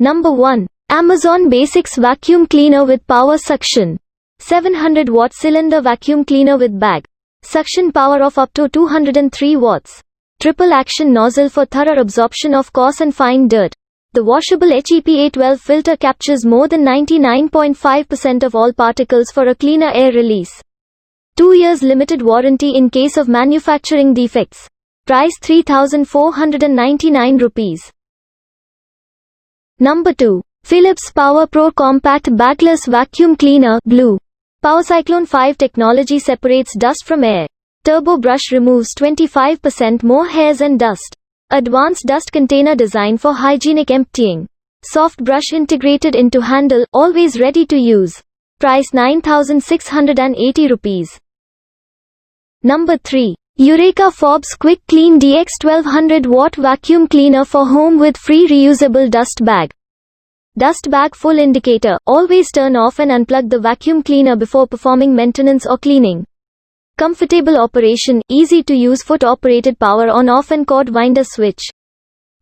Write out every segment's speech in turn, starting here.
Number 1. Amazon Basics Vacuum Cleaner with Power Suction. 700 watt cylinder vacuum cleaner with bag. Suction power of up to 203 watts. Triple action nozzle for thorough absorption of coarse and fine dirt. The washable HEPA 12 filter captures more than 99.5% of all particles for a cleaner air release. 2 years limited warranty in case of manufacturing defects. Price 3,499 rupees. Number 2. Philips PowerPro Compact Bagless Vacuum Cleaner Blue. PowerCyclone 5 technology separates dust from air. Turbo brush removes 25% more hairs and dust. Advanced dust container design for hygienic emptying. Soft brush integrated into handle, always ready to use. Price 9,680 rupees. Number 3. Eureka Forbes Quick Clean DX 1200 watt vacuum cleaner for home with free reusable dust bag. Dust bag full indicator. Always turn off and unplug the vacuum cleaner before performing maintenance or cleaning. Comfortable operation, easy to use foot operated power on off and cord winder switch.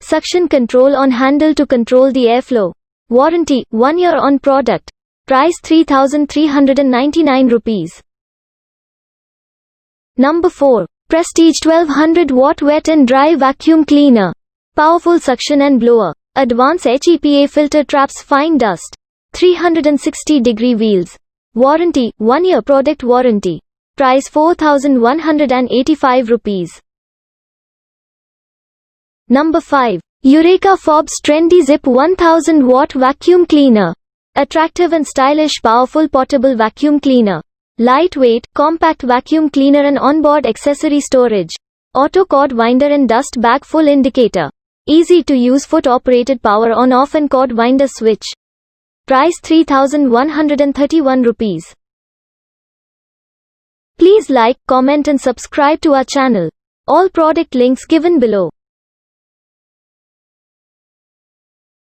Suction control on handle to control the airflow. Warranty, 1 year on product. Price 3,399 rupees. Number 4. Prestige 1200 watt wet and dry vacuum cleaner. Powerful suction and blower. Advanced HEPA filter traps fine dust. 360-degree wheels. Warranty, 1 year product warranty. Price 4,185 rupees. Number 5. Eureka Forbes Trendy Zip 1000 watt vacuum cleaner. Attractive and stylish powerful portable vacuum cleaner. Lightweight, compact vacuum cleaner and onboard accessory storage. Auto cord winder and dust bag full indicator. Easy to use foot operated power on off and cord winder switch. Price 3,131 rupees. Please like, comment and subscribe to our channel. All product links given below.